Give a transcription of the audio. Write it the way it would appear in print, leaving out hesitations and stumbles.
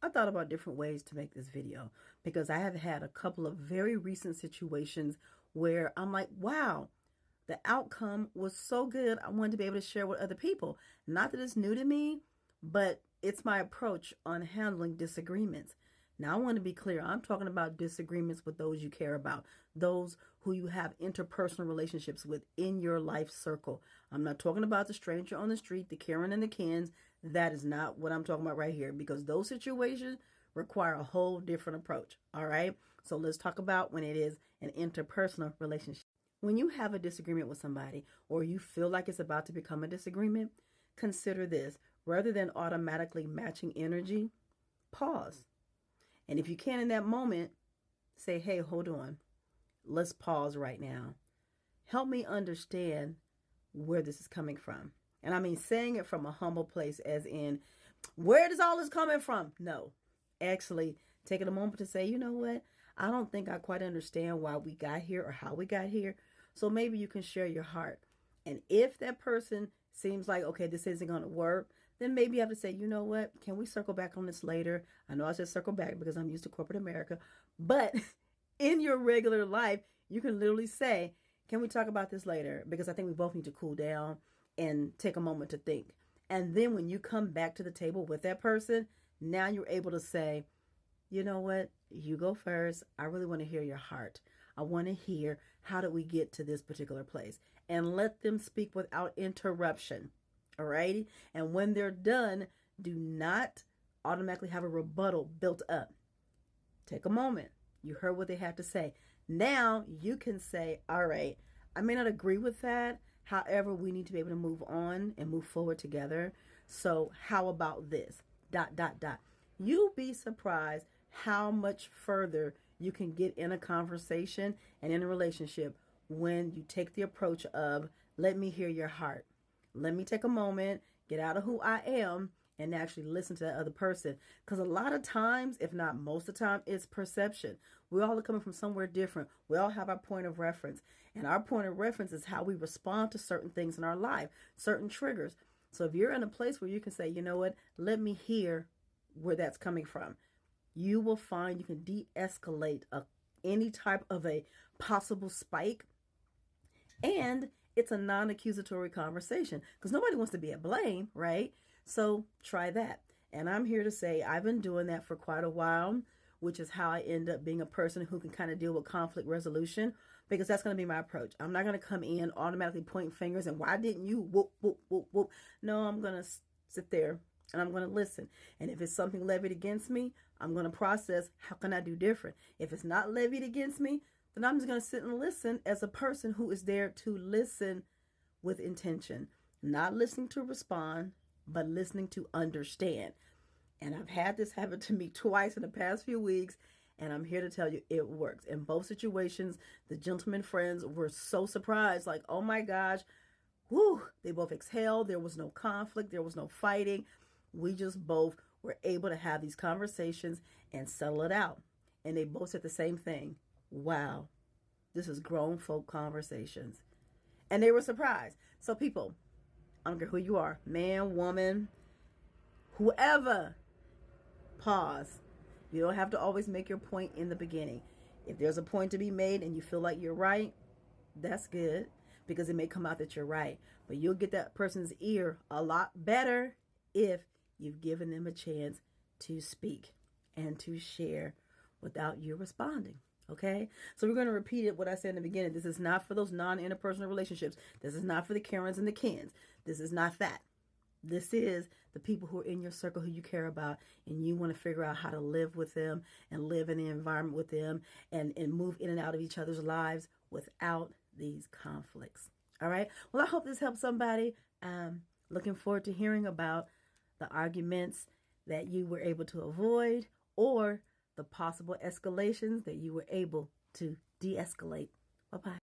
I thought about different ways to make this video because I have had a couple of very recent situations where I'm like, wow, the outcome was so good. I wanted to be able to share with other people. Not that it's new to me, but it's my approach on handling disagreements. Now, I want to be clear. I'm talking about disagreements with those you care about, those who you have interpersonal relationships with in your life circle. I'm not talking about the stranger on the street, the Karen and the Kens. That is not what I'm talking about right here, because those situations require a whole different approach. All right. So let's talk about when it is an interpersonal relationship. When you have a disagreement with somebody, or you feel like it's about to become a disagreement, consider this. Rather than automatically matching energy, pause. And if you can in that moment, say, hey, hold on. Let's pause right now. Help me understand where this is coming from. And I mean saying it from a humble place, as in, where does all this coming from? No. Actually, taking a moment to say, you know what? I don't think I quite understand why we got here or how we got here. So maybe you can share your heart. And if that person seems like, okay, this isn't going to work, then maybe you have to say, you know what, can we circle back on this later? I know I said circle back because I'm used to corporate America, but in your regular life, you can literally say, can we talk about this later? Because I think we both need to cool down and take a moment to think. And then when you come back to the table with that person, now you're able to say, you know what, you go first. I really want to hear your heart. I want to hear, how did we get to this particular place? And let them speak without interruption. All righty. And when they're done, do not automatically have a rebuttal built up. Take a moment. You heard what they had to say. Now you can say, all right, I may not agree with that. However, we need to be able to move on and move forward together. So how about this? ... You'll be surprised how much further you can get in a conversation and in a relationship when you take the approach of, let me hear your heart. Let me take a moment, get out of who I am, and actually listen to that other person. Because a lot of times, if not most of the time, it's perception. We all are coming from somewhere different. We all have our point of reference. And our point of reference is how we respond to certain things in our life, certain triggers. So if you're in a place where you can say, you know what, let me hear where that's coming from, you will find you can de-escalate any type of a possible spike. And it's a non-accusatory conversation because nobody wants to be at blame, right? So try that. And I'm here to say I've been doing that for quite a while, which is how I end up being a person who can kind of deal with conflict resolution, because that's going to be my approach. I'm not going to come in automatically pointing fingers and why didn't you whoop, whoop, whoop, whoop. No, I'm going to sit there and I'm going to listen. And if it's something levied against me, I'm going to process, how can I do different? If it's not levied against me, then I'm just going to sit and listen as a person who is there to listen with intention, not listening to respond, but listening to understand. And I've had this happen to me twice in the past few weeks, and I'm here to tell you it works. In both situations, the gentleman friends were so surprised, like, oh my gosh, whoo, they both exhaled. There was no conflict. There was no fighting. We just both were able to have these conversations and settle it out. And they both said the same thing. Wow, this is grown folk conversations. And they were surprised. So people, I don't care who you are, man, woman, whoever, pause. You don't have to always make your point in the beginning. If there's a point to be made and you feel like you're right, that's good, because it may come out that you're right. But you'll get that person's ear a lot better if you've given them a chance to speak and to share without you responding. Okay, so we're going to repeat it, what I said in the beginning. This is not for those non-interpersonal relationships. This is not for the Karens and the Kens. This is not that. This is the people who are in your circle, who you care about, and you want to figure out how to live with them and live in the environment with them and move in and out of each other's lives without these conflicts. All right. Well, I hope this helps somebody. Looking forward to hearing about the arguments that you were able to avoid, or the possible escalations that you were able to de-escalate. Bye-bye.